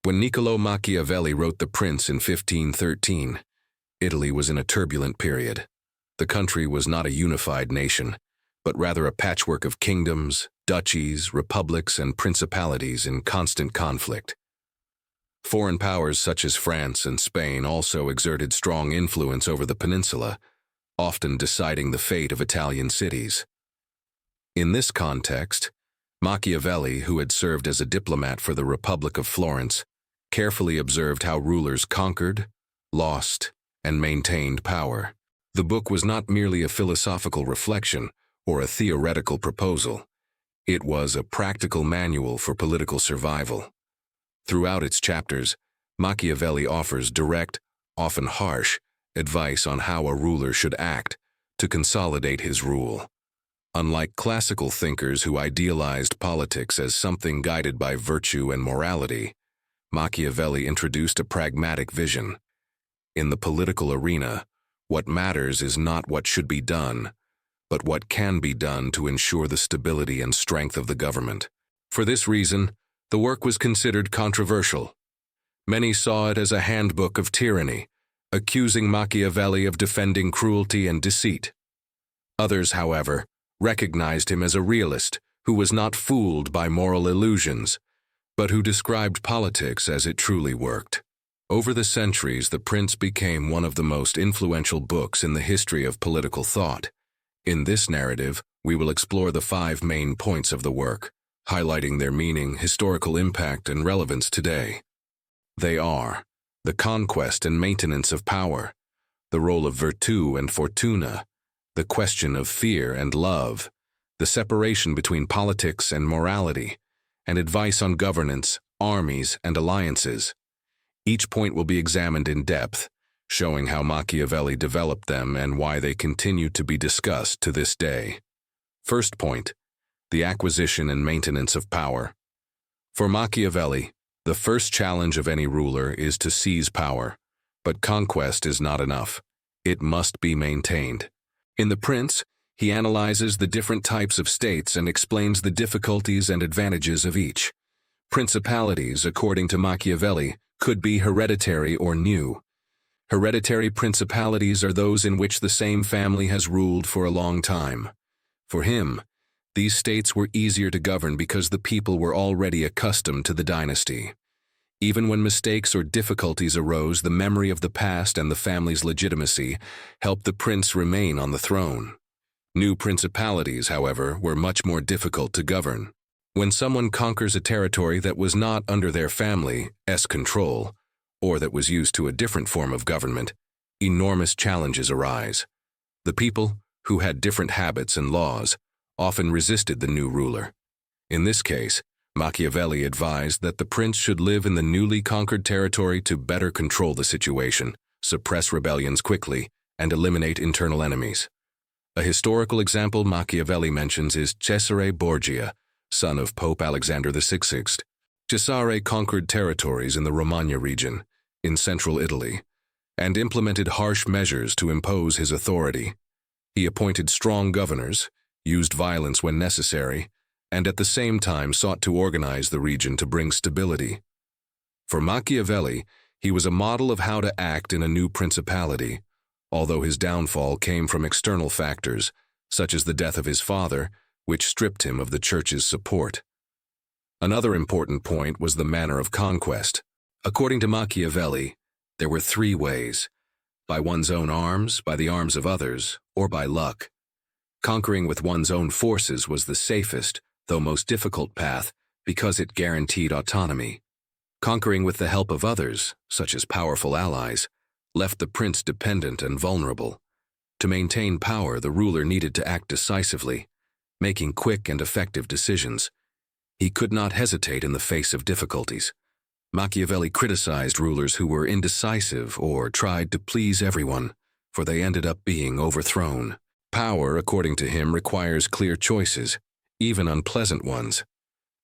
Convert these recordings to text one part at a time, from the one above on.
When Niccolò Machiavelli wrote The Prince in 1513, Italy was in a turbulent period. The country was not a unified nation, but rather a patchwork of kingdoms, duchies, republics, and principalities in constant conflict. Foreign powers such as France and Spain also exerted strong influence over the peninsula, often deciding the fate of Italian cities. In this context, Machiavelli, who had served as a diplomat for the Republic of Florence, carefully observed how rulers conquered, lost, and maintained power. The book was not merely a philosophical reflection or a theoretical proposal. It was a practical manual for political survival. Throughout its chapters, Machiavelli offers direct, often harsh, advice on how a ruler should act to consolidate his rule. Unlike classical thinkers who idealized politics as something guided by virtue and morality, Machiavelli introduced a pragmatic vision. In the political arena, what matters is not what should be done, but what can be done to ensure the stability and strength of the government. For this reason, the work was considered controversial. Many saw it as a handbook of tyranny, accusing Machiavelli of defending cruelty and deceit. Others, however, recognized him as a realist who was not fooled by moral illusions, but who described politics as it truly worked. Over the centuries, The Prince became one of the most influential books in the history of political thought. In this narrative, we will explore the 5 main points of the work, highlighting their meaning, historical impact, and relevance today. They are the conquest and maintenance of power, the role of virtù and fortuna, the question of fear and love, the separation between politics and morality, and advice on governance, armies, and alliances. Each point will be examined in depth, showing how Machiavelli developed them and why they continue to be discussed to this day. First point, the acquisition and maintenance of power. For Machiavelli, the first challenge of any ruler is to seize power, but conquest is not enough. It must be maintained. In The Prince, he analyzes the different types of states and explains the difficulties and advantages of each. Principalities, according to Machiavelli, could be hereditary or new. Hereditary principalities are those in which the same family has ruled for a long time. For him, these states were easier to govern because the people were already accustomed to the dynasty. Even when mistakes or difficulties arose, the memory of the past and the family's legitimacy helped the prince remain on the throne. New principalities, however, were much more difficult to govern. When someone conquers a territory that was not under their family's control, or that was used to a different form of government, enormous challenges arise. The people, who had different habits and laws, often resisted the new ruler. In this case, Machiavelli advised that the prince should live in the newly conquered territory to better control the situation, suppress rebellions quickly, and eliminate internal enemies. A historical example Machiavelli mentions is Cesare Borgia, son of Pope Alexander VI. Cesare conquered territories in the Romagna region, in central Italy, and implemented harsh measures to impose his authority. He appointed strong governors, used violence when necessary, and at the same time sought to organize the region to bring stability. For Machiavelli, he was a model of how to act in a new principality, although his downfall came from external factors, such as the death of his father, which stripped him of the church's support. Another important point was the manner of conquest. According to Machiavelli, there were 3 ways: by one's own arms, by the arms of others, or by luck. Conquering with one's own forces was the safest, though most difficult path, because it guaranteed autonomy. Conquering with the help of others, such as powerful allies, left the prince dependent and vulnerable. To maintain power, the ruler needed to act decisively, making quick and effective decisions. He could not hesitate in the face of difficulties. Machiavelli criticized rulers who were indecisive or tried to please everyone, for they ended up being overthrown. Power, according to him, requires clear choices, even unpleasant ones.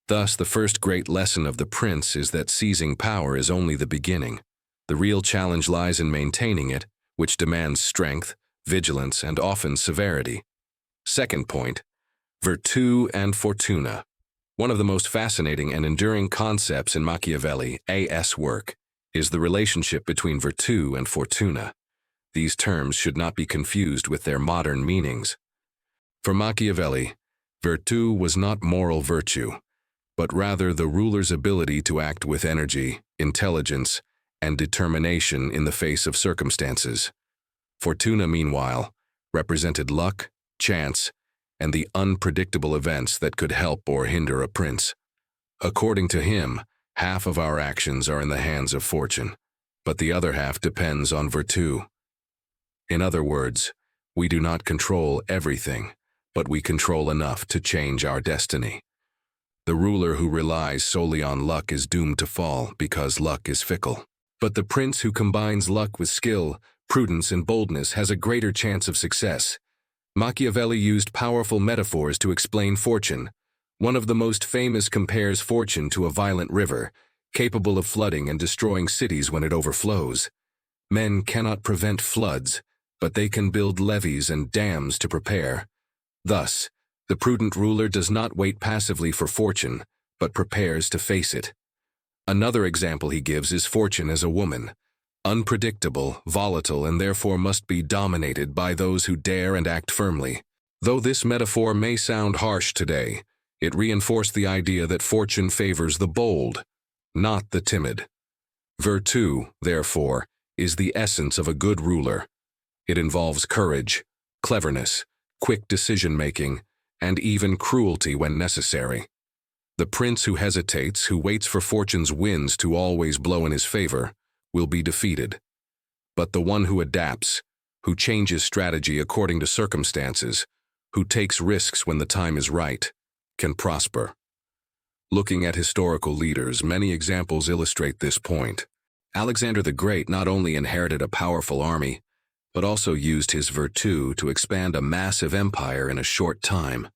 Thus, the first great lesson of The Prince is that seizing power is only the beginning. The real challenge lies in maintaining it, which demands strength, vigilance, and often severity. Second point, virtù and fortuna. One of the most fascinating and enduring concepts in Machiavelli's work is the relationship between virtù and fortuna. These terms should not be confused with their modern meanings. For Machiavelli, virtù was not moral virtue, but rather the ruler's ability to act with energy, intelligence, and determination in the face of circumstances. Fortuna, meanwhile, represented luck, chance, and the unpredictable events that could help or hinder a prince. According to him, half of our actions are in the hands of fortune, but the other half depends on virtù. In other words, we do not control everything, but we control enough to change our destiny. The ruler who relies solely on luck is doomed to fall because luck is fickle. But the prince who combines luck with skill, prudence, and boldness has a greater chance of success. Machiavelli used powerful metaphors to explain fortune. One of the most famous compares fortune to a violent river, capable of flooding and destroying cities when it overflows. Men cannot prevent floods, but they can build levees and dams to prepare. Thus, the prudent ruler does not wait passively for fortune, but prepares to face it. Another example he gives is fortune as a woman. Unpredictable, volatile, and therefore must be dominated by those who dare and act firmly. Though this metaphor may sound harsh today, it reinforced the idea that fortune favors the bold, not the timid. Virtù, therefore, is the essence of a good ruler. It involves courage, cleverness, quick decision-making, and even cruelty when necessary. The prince who hesitates, who waits for fortune's winds to always blow in his favor, will be defeated. But the one who adapts, who changes strategy according to circumstances, who takes risks when the time is right, can prosper. Looking at historical leaders, many examples illustrate this point. Alexander the Great not only inherited a powerful army, but also used his virtù to expand a massive empire in a short time.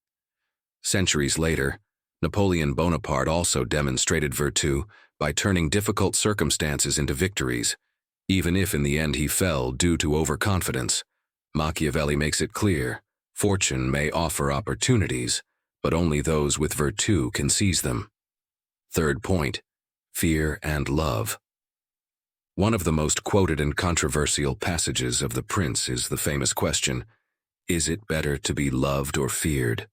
Centuries later, Napoleon Bonaparte also demonstrated virtù by turning difficult circumstances into victories, even if in the end he fell due to overconfidence. Machiavelli makes it clear, fortune may offer opportunities, but only those with virtù can seize them. Third point, fear and love. One of the most quoted and controversial passages of The Prince is the famous question, is it better to be loved or feared?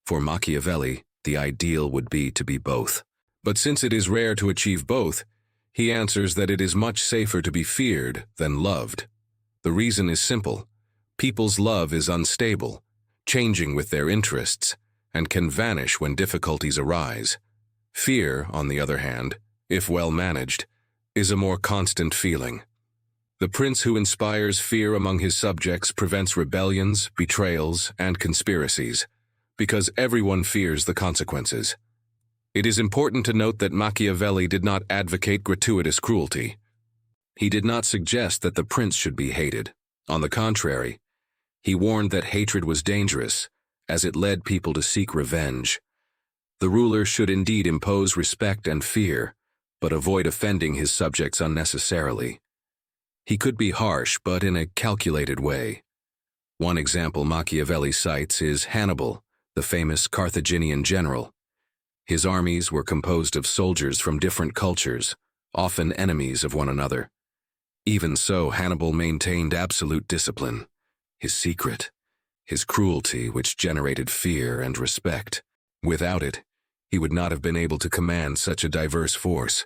For Machiavelli, the ideal would be to be both. But since it is rare to achieve both, he answers that it is much safer to be feared than loved. The reason is simple. People's love is unstable, changing with their interests, and can vanish when difficulties arise. Fear, on the other hand, if well managed, is a more constant feeling. The prince who inspires fear among his subjects prevents rebellions, betrayals, and conspiracies, because everyone fears the consequences. It is important to note that Machiavelli did not advocate gratuitous cruelty. He did not suggest that the prince should be hated. On the contrary, he warned that hatred was dangerous, as it led people to seek revenge. The ruler should indeed impose respect and fear, but avoid offending his subjects unnecessarily. He could be harsh, but in a calculated way. One example Machiavelli cites is Hannibal, the famous Carthaginian general. His armies were composed of soldiers from different cultures, often enemies of one another. Even so, Hannibal maintained absolute discipline. His secret, his cruelty, which generated fear and respect. Without it, he would not have been able to command such a diverse force.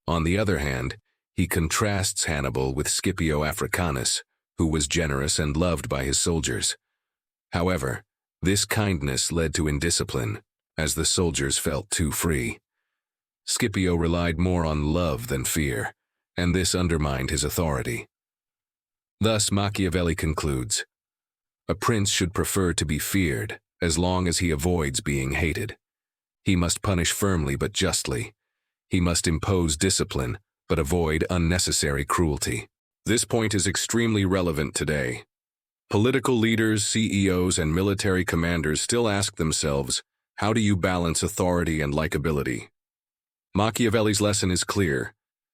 On the other hand, he contrasts Hannibal with Scipio Africanus, who was generous and loved by his soldiers. However, this kindness led to indiscipline, as the soldiers felt too free. Scipio relied more on love than fear, and this undermined his authority. Thus Machiavelli concludes, a prince should prefer to be feared, as long as he avoids being hated. He must punish firmly but justly. He must impose discipline, but avoid unnecessary cruelty. This point is extremely relevant today. Political leaders, CEOs, and military commanders still ask themselves, how do you balance authority and likability? Machiavelli's lesson is clear.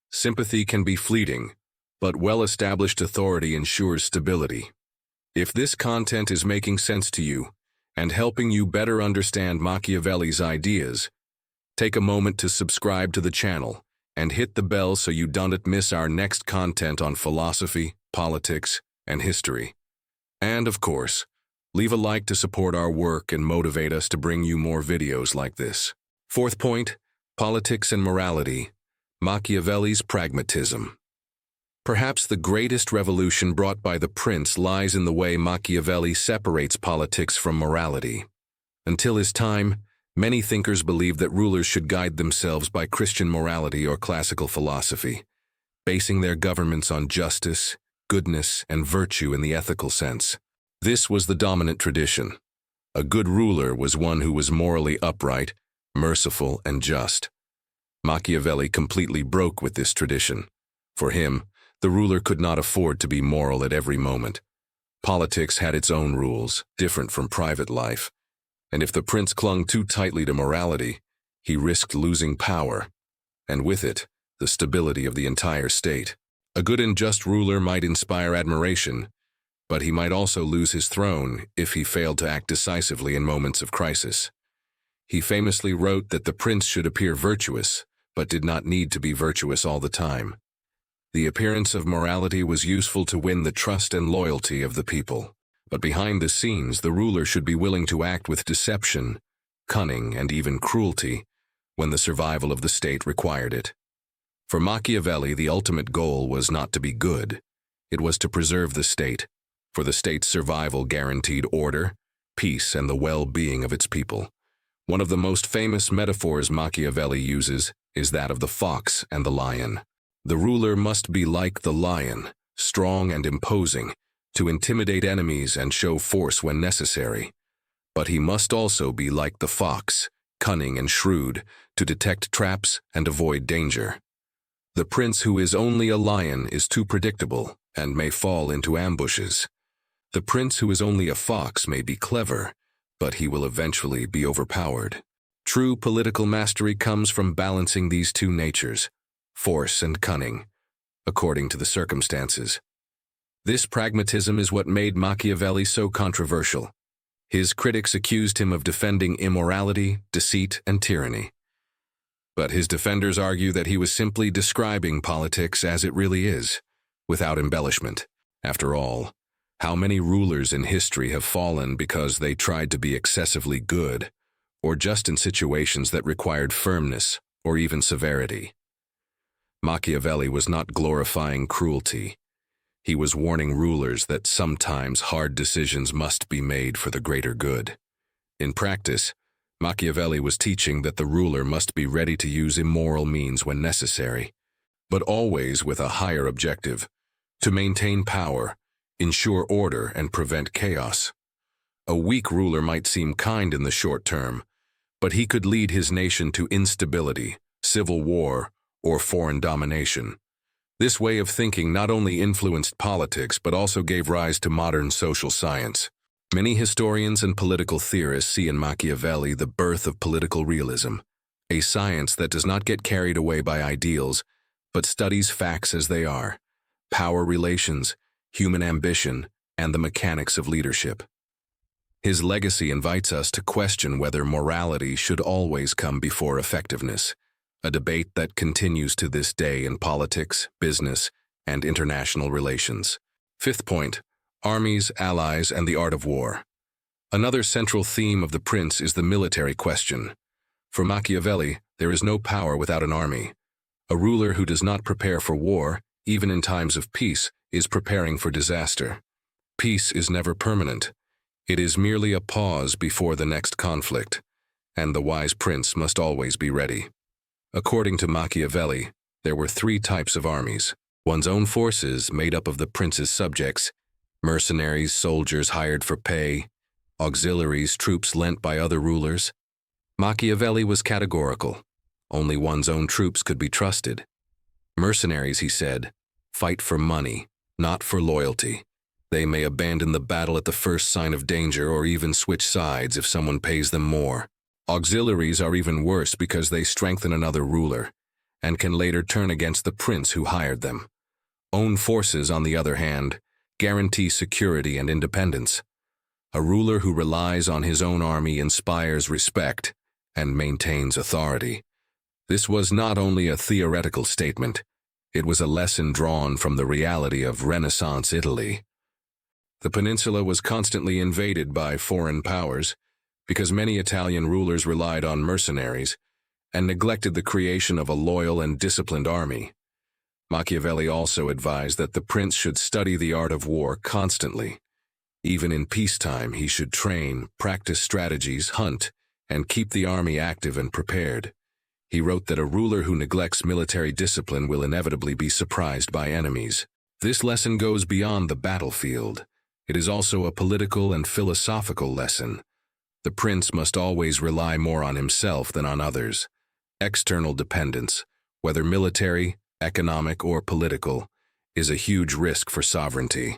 Sympathy can be fleeting, but well-established authority ensures stability. If this content is making sense to you, and helping you better understand Machiavelli's ideas. Take a moment to subscribe to the channel and hit the bell so you don't miss our next content on philosophy, politics, and history. And of course, leave a like to support our work and motivate us to bring you more videos like this. Fourth point, politics and morality. Machiavelli's pragmatism. Perhaps the greatest revolution brought by the prince lies in the way Machiavelli separates politics from morality. Until his time, many thinkers believed that rulers should guide themselves by Christian morality or classical philosophy, basing their governments on justice, goodness, and virtue in the ethical sense. This was the dominant tradition. A good ruler was one who was morally upright, merciful, and just. Machiavelli completely broke with this tradition. For him, the ruler could not afford to be moral at every moment. Politics had its own rules, different from private life, and if the prince clung too tightly to morality, he risked losing power, and with it, the stability of the entire state. A good and just ruler might inspire admiration, but he might also lose his throne if he failed to act decisively in moments of crisis. He famously wrote that the prince should appear virtuous, but did not need to be virtuous all the time. The appearance of morality was useful to win the trust and loyalty of the people, but behind the scenes the ruler should be willing to act with deception, cunning, and even cruelty when the survival of the state required it. For Machiavelli, the ultimate goal was not to be good. It was to preserve the state, for the state's survival guaranteed order, peace, and the well-being of its people. One of the most famous metaphors Machiavelli uses is that of the fox and the lion. The ruler must be like the lion, strong and imposing, to intimidate enemies and show force when necessary. But he must also be like the fox, cunning and shrewd, to detect traps and avoid danger. The prince who is only a lion is too predictable and may fall into ambushes. The prince who is only a fox may be clever, but he will eventually be overpowered. True political mastery comes from balancing these two natures, force and cunning, according to the circumstances. This pragmatism is what made Machiavelli so controversial. His critics accused him of defending immorality, deceit, and tyranny. But his defenders argue that he was simply describing politics as it really is, without embellishment. After all, how many rulers in history have fallen because they tried to be excessively good, or just in situations that required firmness or even severity? Machiavelli was not glorifying cruelty. He was warning rulers that sometimes hard decisions must be made for the greater good. In practice, Machiavelli was teaching that the ruler must be ready to use immoral means when necessary, but always with a higher objective: to maintain power, ensure order, and prevent chaos. A weak ruler might seem kind in the short term, but he could lead his nation to instability, civil war, or foreign domination. This way of thinking not only influenced politics but also gave rise to modern social science. Many historians and political theorists see in Machiavelli the birth of political realism, a science that does not get carried away by ideals, but studies facts as they are: power relations, human ambition, and the mechanics of leadership. His legacy invites us to question whether morality should always come before effectiveness, a debate that continues to this day in politics, business, and international relations. Fifth point, armies, allies, and the art of war. Another central theme of The Prince is the military question. For Machiavelli, there is no power without an army. A ruler who does not prepare for war, even in times of peace, is preparing for disaster. Peace is never permanent. It is merely a pause before the next conflict, and the wise prince must always be ready. According to Machiavelli, there were three types of armies: one's own forces made up of the prince's subjects, mercenaries, soldiers hired for pay, auxiliaries, troops lent by other rulers. Machiavelli was categorical. Only one's own troops could be trusted. Mercenaries, he said, fight for money, not for loyalty. They may abandon the battle at the first sign of danger or even switch sides if someone pays them more. Auxiliaries are even worse because they strengthen another ruler and can later turn against the prince who hired them. Own forces, on the other hand, guarantee security and independence. A ruler who relies on his own army inspires respect and maintains authority. This was not only a theoretical statement, it was a lesson drawn from the reality of Renaissance Italy. The peninsula was constantly invaded by foreign powers because many Italian rulers relied on mercenaries and neglected the creation of a loyal and disciplined army. Machiavelli also advised that the prince should study the art of war constantly. Even in peacetime, he should train, practice strategies, hunt, and keep the army active and prepared. He wrote that a ruler who neglects military discipline will inevitably be surprised by enemies. This lesson goes beyond the battlefield. It is also a political and philosophical lesson. The prince must always rely more on himself than on others. External dependence, whether military, economic, or political, is a huge risk for sovereignty.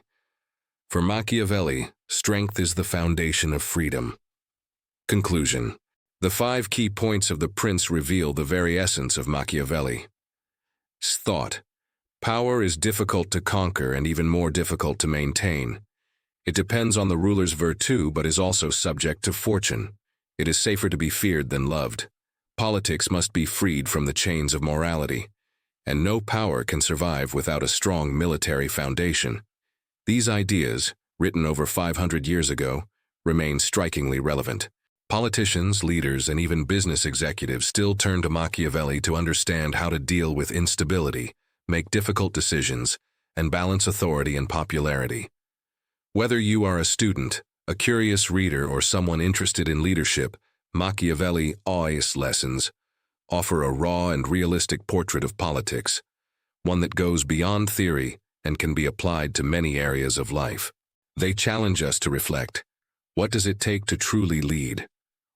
For Machiavelli, strength is the foundation of freedom. Conclusion. The 5 key points of the prince reveal the very essence of Machiavelli. Thought. Power is difficult to conquer and even more difficult to maintain. It depends on the ruler's virtue but is also subject to fortune. It is safer to be feared than loved. Politics must be freed from the chains of morality, and no power can survive without a strong military foundation. These ideas, written over 500 years ago, remain strikingly relevant. Politicians, leaders, and even business executives still turn to Machiavelli to understand how to deal with instability, make difficult decisions, and balance authority and popularity. Whether you are a student, a curious reader, or someone interested in leadership, Machiavelli's lessons offer a raw and realistic portrait of politics, one that goes beyond theory and can be applied to many areas of life. They challenge us to reflect. What does it take to truly lead?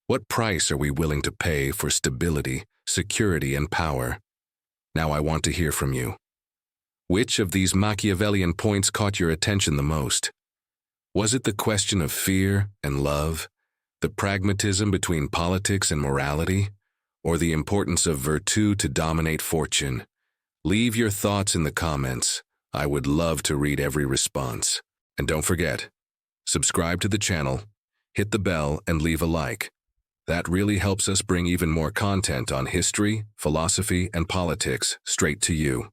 What price are we willing to pay for stability, security, and power? Now I want to hear from you. Which of these Machiavellian points caught your attention the most? Was it the question of fear and love, the pragmatism between politics and morality, or the importance of virtue to dominate fortune? Leave your thoughts in the comments. I would love to read every response. And don't forget, subscribe to the channel, hit the bell, and leave a like. That really helps us bring even more content on history, philosophy, and politics straight to you.